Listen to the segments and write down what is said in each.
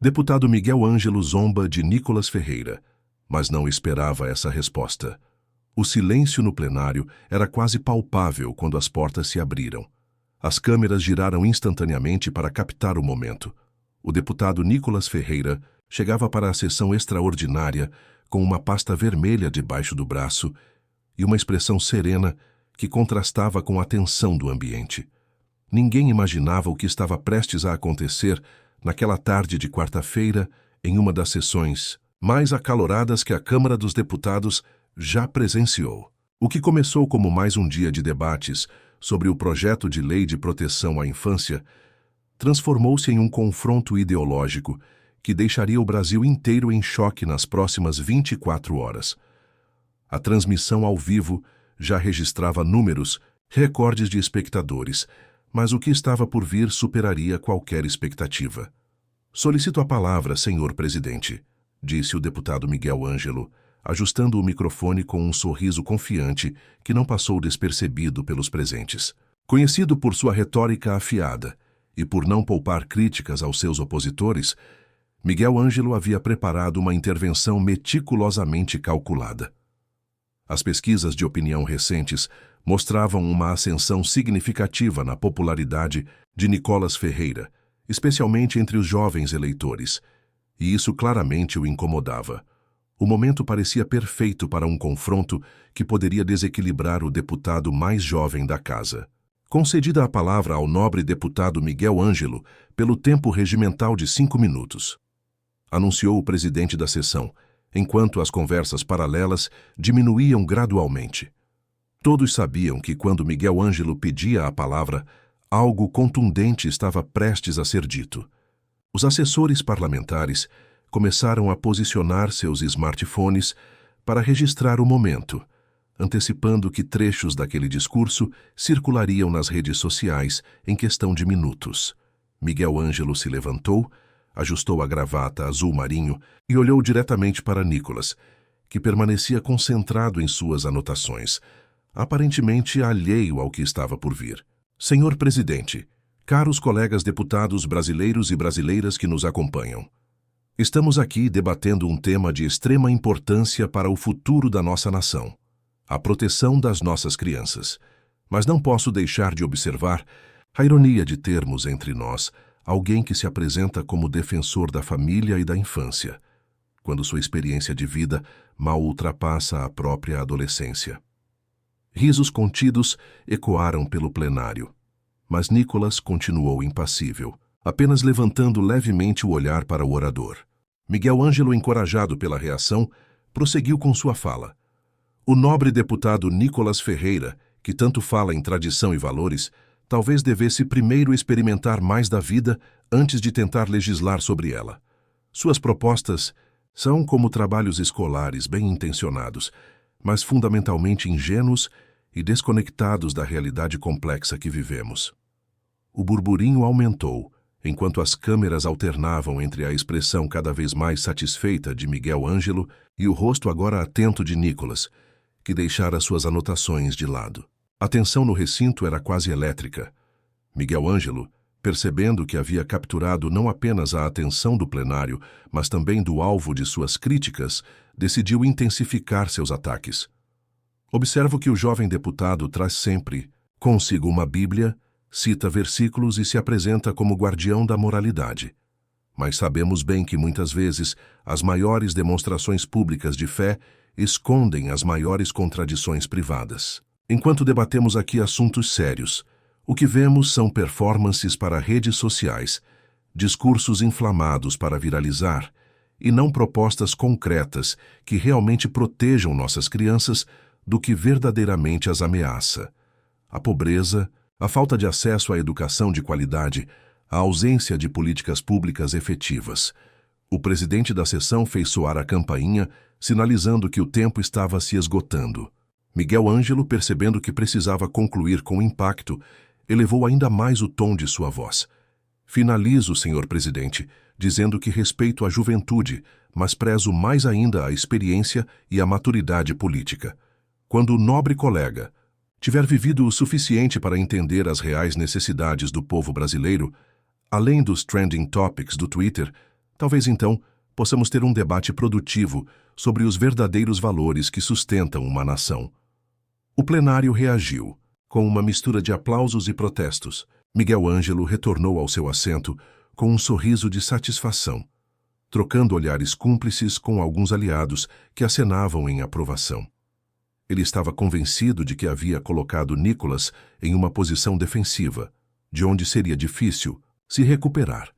Deputado Miguel Ângelo zomba de Nicolas Ferreira, mas não esperava essa resposta. O silêncio no plenário era quase palpável quando as portas se abriram. As câmeras giraram instantaneamente para captar o momento. O deputado Nicolas Ferreira chegava para a sessão extraordinária com uma pasta vermelha debaixo do braço e uma expressão serena que contrastava com a tensão do ambiente. Ninguém imaginava o que estava prestes a acontecer naquela tarde de quarta-feira em uma das sessões mais acaloradas que a Câmara dos Deputados já presenciou. O que começou como mais um dia de debates sobre o projeto de lei de proteção à infância transformou-se em um confronto ideológico que deixaria o Brasil inteiro em choque nas próximas 24 horas. A transmissão ao vivo já registrava números, recordes de espectadores, mas o que estava por vir superaria qualquer expectativa. Solicito a palavra, senhor presidente, disse o deputado Miguel Ângelo, ajustando o microfone com um sorriso confiante que não passou despercebido pelos presentes. Conhecido por sua retórica afiada e por não poupar críticas aos seus opositores, Miguel Ângelo havia preparado uma intervenção meticulosamente calculada. As pesquisas de opinião recentes mostravam uma ascensão significativa na popularidade de Nicolas Ferreira, especialmente entre os jovens eleitores, e isso claramente o incomodava. O momento parecia perfeito para um confronto que poderia desequilibrar o deputado mais jovem da casa. Concedida a palavra ao nobre deputado Miguel Ângelo pelo tempo regimental de 5 minutos, anunciou o presidente da sessão, enquanto as conversas paralelas diminuíam gradualmente. Todos sabiam que quando Miguel Ângelo pedia a palavra, algo contundente estava prestes a ser dito. Os assessores parlamentares começaram a posicionar seus smartphones para registrar o momento, antecipando que trechos daquele discurso circulariam nas redes sociais em questão de minutos. Miguel Ângelo se levantou, ajustou a gravata azul marinho e olhou diretamente para Nicolas, que permanecia concentrado em suas anotações, aparentemente alheio ao que estava por vir. Senhor presidente, caros colegas deputados brasileiros e brasileiras que nos acompanham, estamos aqui debatendo um tema de extrema importância para o futuro da nossa nação, a proteção das nossas crianças. Mas não posso deixar de observar a ironia de termos entre nós alguém que se apresenta como defensor da família e da infância, quando sua experiência de vida mal ultrapassa a própria adolescência. Risos contidos ecoaram pelo plenário, mas Nicolas continuou impassível, apenas levantando levemente o olhar para o orador. Miguel Ângelo, encorajado pela reação, prosseguiu com sua fala. O nobre deputado Nicolas Ferreira, que tanto fala em tradição e valores, talvez devesse primeiro experimentar mais da vida antes de tentar legislar sobre ela. Suas propostas são como trabalhos escolares bem intencionados, mas fundamentalmente ingênuos e desconectados da realidade complexa que vivemos. O burburinho aumentou, enquanto as câmeras alternavam entre a expressão cada vez mais satisfeita de Miguel Ângelo e o rosto agora atento de Nicolas, que deixara suas anotações de lado. A tensão no recinto era quase elétrica. Miguel Ângelo, percebendo que havia capturado não apenas a atenção do plenário, mas também do alvo de suas críticas, decidiu intensificar seus ataques. Observo que o jovem deputado traz sempre consigo uma Bíblia, cita versículos e se apresenta como guardião da moralidade. Mas sabemos bem que muitas vezes as maiores demonstrações públicas de fé escondem as maiores contradições privadas. Enquanto debatemos aqui assuntos sérios, o que vemos são performances para redes sociais, discursos inflamados para viralizar, e não propostas concretas que realmente protejam nossas crianças do que verdadeiramente as ameaça. A pobreza, a falta de acesso à educação de qualidade, a ausência de políticas públicas efetivas. O presidente da sessão fez soar a campainha, sinalizando que o tempo estava se esgotando. Miguel Ângelo, percebendo que precisava concluir com impacto, elevou ainda mais o tom de sua voz. Finalizo, senhor presidente, dizendo que respeito a juventude, mas prezo mais ainda a experiência e a maturidade política. Quando o nobre colega tiver vivido o suficiente para entender as reais necessidades do povo brasileiro, além dos trending topics do Twitter, Talvez então possamos ter um debate produtivo sobre os verdadeiros valores que sustentam uma nação. O plenário reagiu, com uma mistura de aplausos e protestos. Miguel Ângelo retornou ao seu assento com um sorriso de satisfação, trocando olhares cúmplices com alguns aliados que acenavam em aprovação. Ele estava convencido de que havia colocado Nicholas em uma posição defensiva, de onde seria difícil se recuperar.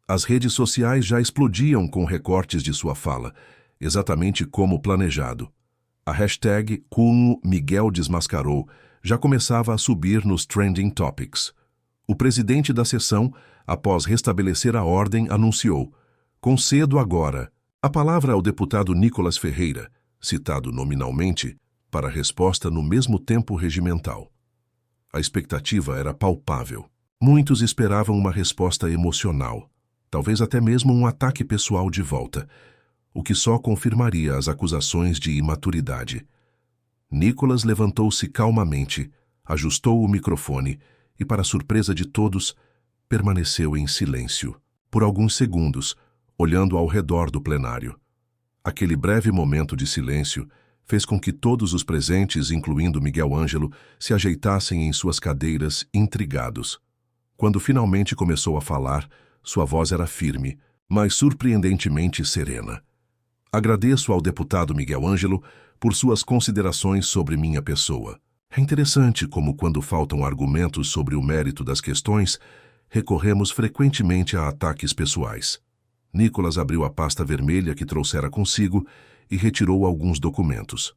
As redes sociais já explodiam com recortes de sua fala, exatamente como planejado. A hashtag como Miguel desmascarou já começava a subir nos trending topics. O presidente da sessão, após restabelecer a ordem, anunciou: "Concedo agora a palavra ao deputado Nicholas Ferreira", citado nominalmente, para resposta no mesmo tempo regimental. A expectativa era palpável. Muitos esperavam uma resposta emocional, talvez até mesmo um ataque pessoal de volta, o que só confirmaria as acusações de imaturidade. Nicholas levantou-se calmamente, ajustou o microfone e, para surpresa de todos, permaneceu em silêncio, por alguns segundos, olhando ao redor do plenário. Aquele breve momento de silêncio fez com que todos os presentes, incluindo Miguel Ângelo, se ajeitassem em suas cadeiras, intrigados. Quando finalmente começou a falar, sua voz era firme, mas surpreendentemente serena. "Agradeço ao deputado Miguel Ângelo por suas considerações sobre minha pessoa. É interessante como, quando faltam argumentos sobre o mérito das questões, recorremos frequentemente a ataques pessoais." Nicholas abriu a pasta vermelha que trouxera consigo e retirou alguns documentos.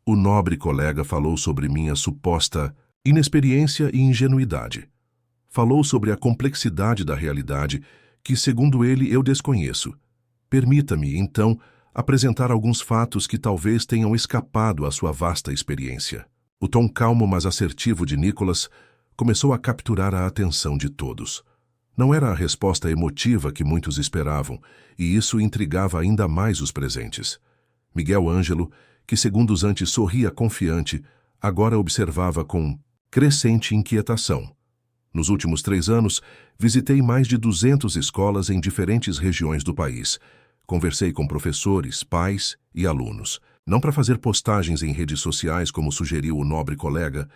O nobre colega falou sobre minha suposta inexperiência e ingenuidade. Falou sobre a complexidade da realidade que, segundo ele, eu desconheço. Permita-me, então, apresentar alguns fatos que talvez tenham escapado à sua vasta experiência. O tom calmo mas assertivo de Nicholas começou a capturar a atenção de todos. Não era a resposta emotiva que muitos esperavam, e isso intrigava ainda mais os presentes. Miguel Ângelo, que segundos antes sorria confiante, agora observava com crescente inquietação. Nos últimos 3 anos, visitei mais de 200 escolas em diferentes regiões do país. Conversei com professores, pais e alunos, não para fazer postagens em redes sociais como sugeriu o nobre colega,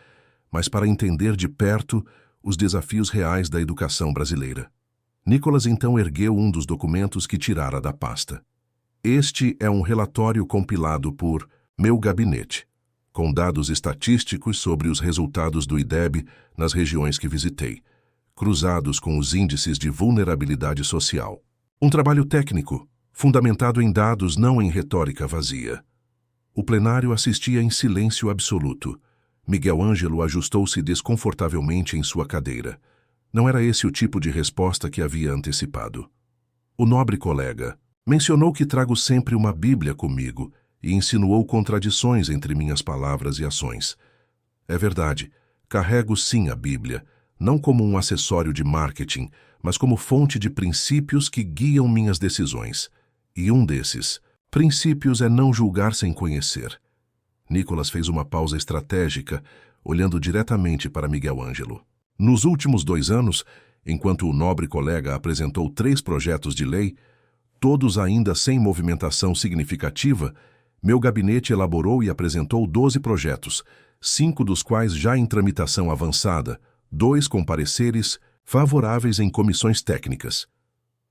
mas para entender de perto os desafios reais da educação brasileira. Nicholas então ergueu um dos documentos que tirara da pasta. "Este é um relatório compilado por meu gabinete, com dados estatísticos sobre os resultados do IDEB nas regiões que visitei, cruzados com os índices de vulnerabilidade social. Um trabalho técnico, fundamentado em dados, não em retórica vazia." O plenário assistia em silêncio absoluto. Miguel Ângelo ajustou-se desconfortavelmente em sua cadeira. Não era esse o tipo de resposta que havia antecipado. O nobre colega mencionou que trago sempre uma Bíblia comigo e insinuou contradições entre minhas palavras e ações. É verdade, carrego sim a Bíblia, não como um acessório de marketing, mas como fonte de princípios que guiam minhas decisões. E um desses princípios é não julgar sem conhecer. Nicholas fez uma pausa estratégica, olhando diretamente para Miguel Ângelo. Nos últimos 2 anos, enquanto o nobre colega apresentou 3 projetos de lei, todos ainda sem movimentação significativa, meu gabinete elaborou e apresentou 12 projetos, 5 dos quais já em tramitação avançada, 2 com pareceres favoráveis em comissões técnicas.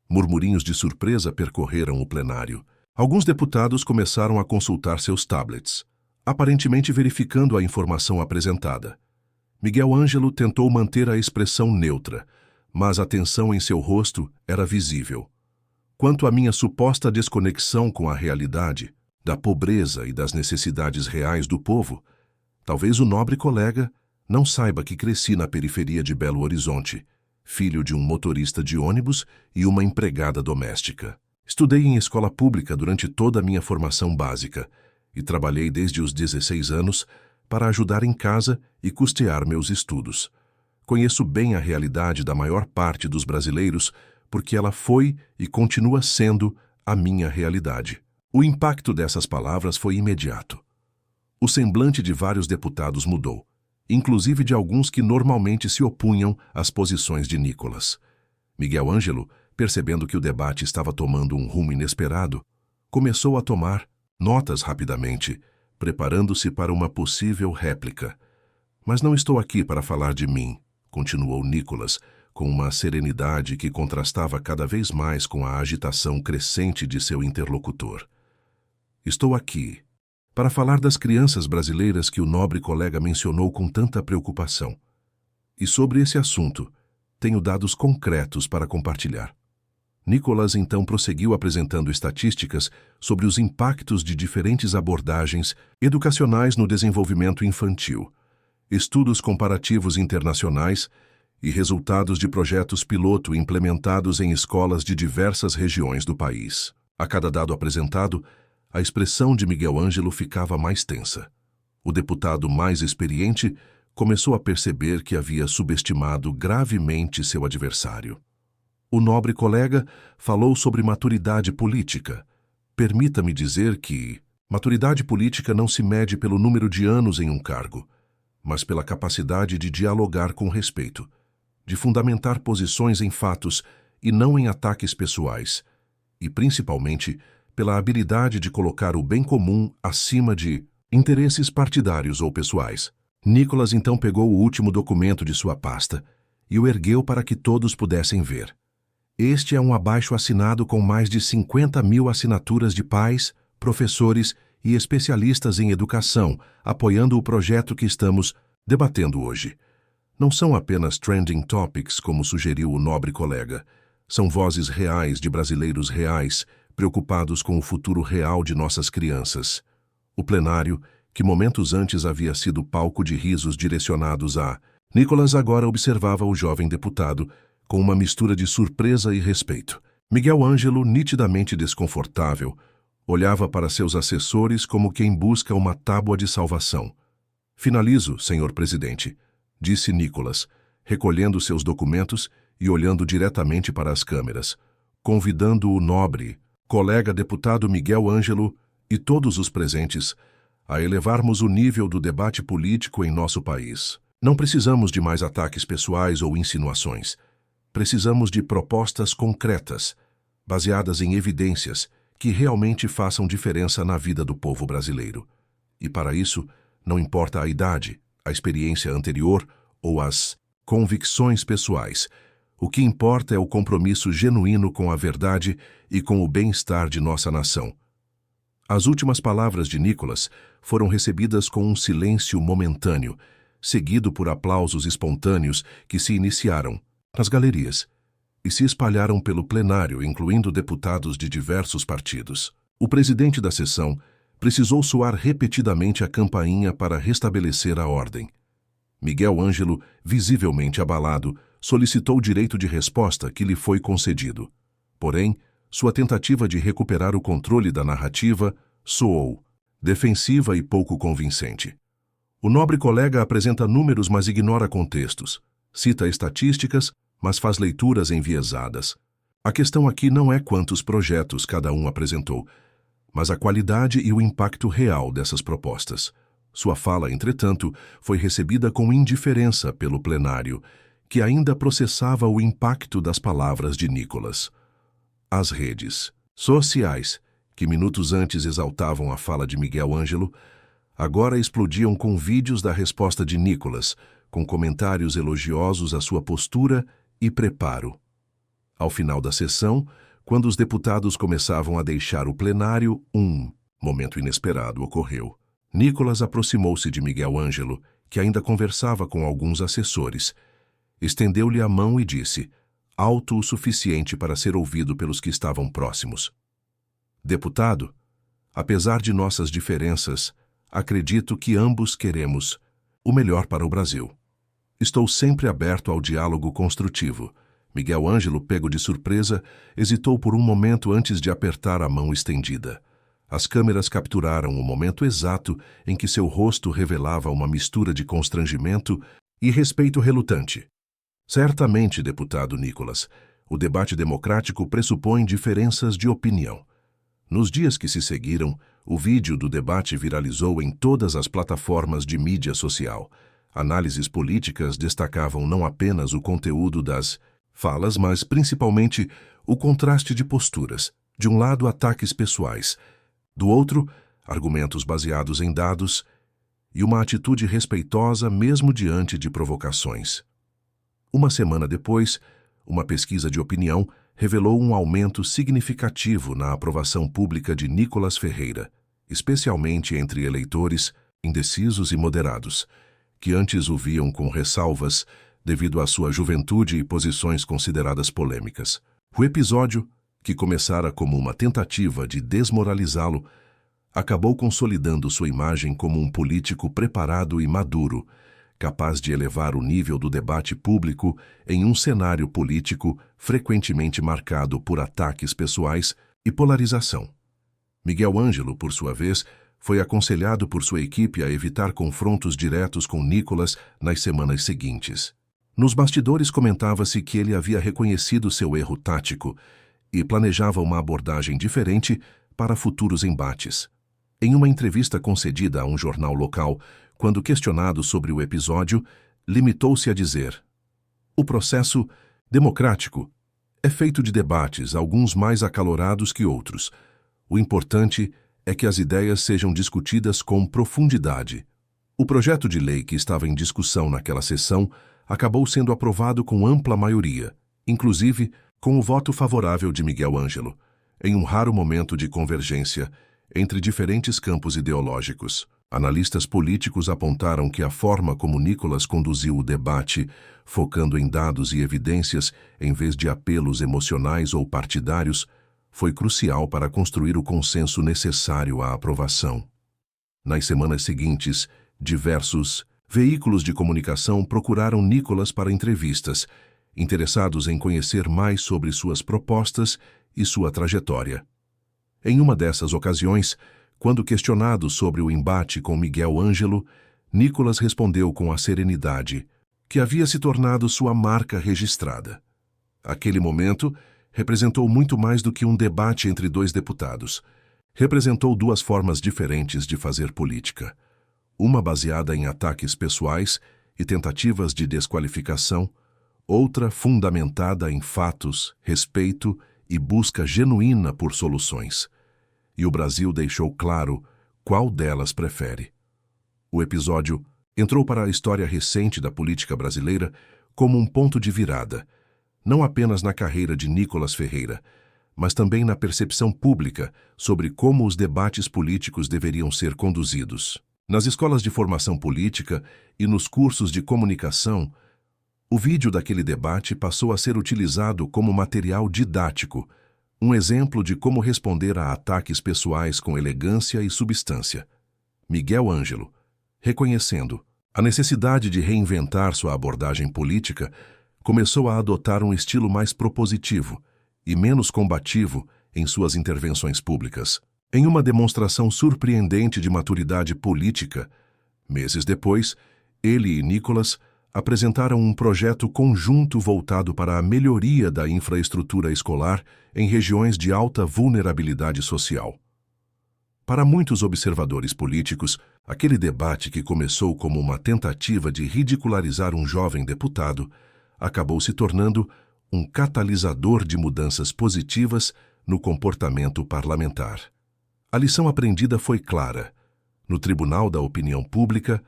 Murmurinhos de surpresa percorreram o plenário. Alguns deputados começaram a consultar seus tablets, aparentemente verificando a informação apresentada. Miguel Ângelo tentou manter a expressão neutra, mas a tensão em seu rosto era visível. Quanto à minha suposta desconexão com a realidade, da pobreza e das necessidades reais do povo, talvez o nobre colega não saiba que cresci na periferia de Belo Horizonte, filho de um motorista de ônibus e uma empregada doméstica. Estudei em escola pública durante toda a minha formação básica e trabalhei desde os 16 anos para ajudar em casa e custear meus estudos. Conheço bem a realidade da maior parte dos brasileiros porque ela foi e continua sendo a minha realidade. O impacto dessas palavras foi imediato. O semblante de vários deputados mudou, inclusive de alguns que normalmente se opunham às posições de Nicholas. Miguel Ângelo percebendo que o debate estava tomando um rumo inesperado, começou a tomar notas rapidamente, preparando-se para uma possível réplica. Mas não estou aqui para falar de mim, continuou Nicholas, com uma serenidade que contrastava cada vez mais com a agitação crescente de seu interlocutor. Estou aqui para falar das crianças brasileiras que o nobre colega mencionou com tanta preocupação. E sobre esse assunto, tenho dados concretos para compartilhar. Nicholas então prosseguiu apresentando estatísticas sobre os impactos de diferentes abordagens educacionais no desenvolvimento infantil, estudos comparativos internacionais e resultados de projetos piloto implementados em escolas de diversas regiões do país. A cada dado apresentado, a expressão de Miguel Ângelo ficava mais tensa. O deputado mais experiente começou a perceber que havia subestimado gravemente seu adversário. O nobre colega falou sobre maturidade política. Permita-me dizer que maturidade política não se mede pelo número de anos em um cargo, mas pela capacidade de dialogar com respeito, de fundamentar posições em fatos e não em ataques pessoais, e principalmente pela habilidade de colocar o bem comum acima de interesses partidários ou pessoais. Nicholas então pegou o último documento de sua pasta e o ergueu para que todos pudessem ver. Este é um abaixo-assinado com mais de 50.000 assinaturas de pais, professores e especialistas em educação, apoiando o projeto que estamos debatendo hoje. Não são apenas trending topics, como sugeriu o nobre colega. São vozes reais de brasileiros reais, preocupados com o futuro real de nossas crianças. O plenário, que momentos antes havia sido palco de risos direcionados a Nicholas, agora observava o jovem deputado com uma mistura de surpresa e respeito. Miguel Ângelo, nitidamente desconfortável, olhava para seus assessores como quem busca uma tábua de salvação. Finalizo, senhor presidente, disse Nicholas, recolhendo seus documentos e olhando diretamente para as câmeras, convidando o nobre colega deputado Miguel Ângelo e todos os presentes a elevarmos o nível do debate político em nosso país. Não precisamos de mais ataques pessoais ou insinuações. Precisamos de propostas concretas, baseadas em evidências, que realmente façam diferença na vida do povo brasileiro. E para isso, não importa a idade, a experiência anterior ou as convicções pessoais. O que importa é o compromisso genuíno com a verdade e com o bem-estar de nossa nação. As últimas palavras de Nicholas foram recebidas com um silêncio momentâneo, seguido por aplausos espontâneos que se iniciaram nas galerias e se espalharam pelo plenário, incluindo deputados de diversos partidos. O presidente da sessão precisou soar repetidamente a campainha para restabelecer a ordem. Miguel Ângelo, visivelmente abalado, solicitou o direito de resposta que lhe foi concedido. Porém, sua tentativa de recuperar o controle da narrativa soou defensiva e pouco convincente. O nobre colega apresenta números, mas ignora contextos. Cita estatísticas, mas faz leituras enviesadas. A questão aqui não é quantos projetos cada um apresentou, mas a qualidade e o impacto real dessas propostas. Sua fala, entretanto, foi recebida com indiferença pelo plenário, que ainda processava o impacto das palavras de Nicholas. As redes sociais, que minutos antes exaltavam a fala de Miguel Ângelo, agora explodiam com vídeos da resposta de Nicholas, com comentários elogiosos à sua postura e preparo. Ao final da sessão, quando os deputados começavam a deixar o plenário, um momento inesperado ocorreu. Nicholas aproximou-se de Miguel Ângelo, que ainda conversava com alguns assessores. Estendeu-lhe a mão e disse, alto o suficiente para ser ouvido pelos que estavam próximos: Deputado, apesar de nossas diferenças, acredito que ambos queremos o melhor para o Brasil. Estou sempre aberto ao diálogo construtivo. Miguel Ângelo, pego de surpresa, hesitou por um momento antes de apertar a mão estendida. As câmeras capturaram o momento exato em que seu rosto revelava uma mistura de constrangimento e respeito relutante. Certamente, deputado Nicholas, o debate democrático pressupõe diferenças de opinião. Nos dias que se seguiram, o vídeo do debate viralizou em todas as plataformas de mídia social. Análises políticas destacavam não apenas o conteúdo das falas, mas principalmente o contraste de posturas. De um lado, ataques pessoais. Do outro, argumentos baseados em dados e uma atitude respeitosa mesmo diante de provocações. Uma semana depois, uma pesquisa de opinião revelou um aumento significativo na aprovação pública de Nicolas Ferreira, especialmente entre eleitores indecisos e moderados, que antes o viam com ressalvas devido à sua juventude e posições consideradas polêmicas. O episódio, que começara como uma tentativa de desmoralizá-lo, acabou consolidando sua imagem como um político preparado e maduro, capaz de elevar o nível do debate público em um cenário político frequentemente marcado por ataques pessoais e polarização. Miguel Ângelo, por sua vez, foi aconselhado por sua equipe a evitar confrontos diretos com Nicolas nas semanas seguintes. Nos bastidores comentava-se que ele havia reconhecido seu erro tático e planejava uma abordagem diferente para futuros embates. Em uma entrevista concedida a um jornal local, quando questionado sobre o episódio, limitou-se a dizer: "O processo democrático é feito de debates, alguns mais acalorados que outros. O importante é que as ideias sejam discutidas com profundidade." O projeto de lei que estava em discussão naquela sessão acabou sendo aprovado com ampla maioria, inclusive com o voto favorável de Miguel Ângelo, em um raro momento de convergência entre diferentes campos ideológicos. Analistas políticos apontaram que a forma como Nicolas conduziu o debate, focando em dados e evidências em vez de apelos emocionais ou partidários, foi crucial para construir o consenso necessário à aprovação. Nas semanas seguintes, diversos veículos de comunicação procuraram Nicolas para entrevistas, interessados em conhecer mais sobre suas propostas e sua trajetória. Em uma dessas ocasiões, quando questionado sobre o embate com Miguel Ângelo, Nicolas respondeu com a serenidade que havia se tornado sua marca registrada. Aquele momento representou muito mais do que um debate entre dois deputados. Representou duas formas diferentes de fazer política. Uma baseada em ataques pessoais e tentativas de desqualificação, outra fundamentada em fatos, respeito e busca genuína por soluções. E o Brasil deixou claro qual delas prefere. O episódio entrou para a história recente da política brasileira como um ponto de virada, não apenas na carreira de Nicolas Ferreira, mas também na percepção pública sobre como os debates políticos deveriam ser conduzidos. Nas escolas de formação política e nos cursos de comunicação, o vídeo daquele debate passou a ser utilizado como material didático, um exemplo de como responder a ataques pessoais com elegância e substância. Miguel Ângelo, reconhecendo a necessidade de reinventar sua abordagem política, começou a adotar um estilo mais propositivo e menos combativo em suas intervenções públicas. Em uma demonstração surpreendente de maturidade política, meses depois, ele e Nicolas apresentaram um projeto conjunto voltado para a melhoria da infraestrutura escolar em regiões de alta vulnerabilidade social. Para muitos observadores políticos, aquele debate que começou como uma tentativa de ridicularizar um jovem deputado acabou se tornando um catalisador de mudanças positivas no comportamento parlamentar. A lição aprendida foi clara. No Tribunal da Opinião Pública,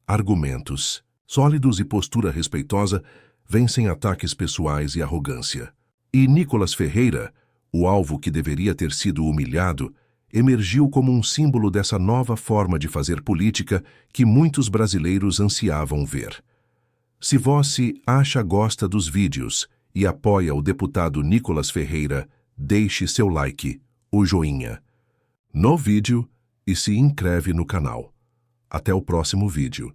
argumentos sólidos e postura respeitosa vencem ataques pessoais e arrogância. E Nicolas Ferreira, o alvo que deveria ter sido humilhado, emergiu como um símbolo dessa nova forma de fazer política que muitos brasileiros ansiavam ver. Se você gosta dos vídeos e apoia o deputado Nicolas Ferreira, deixe seu like, o joinha no vídeo e se inscreve no canal. Até o próximo vídeo.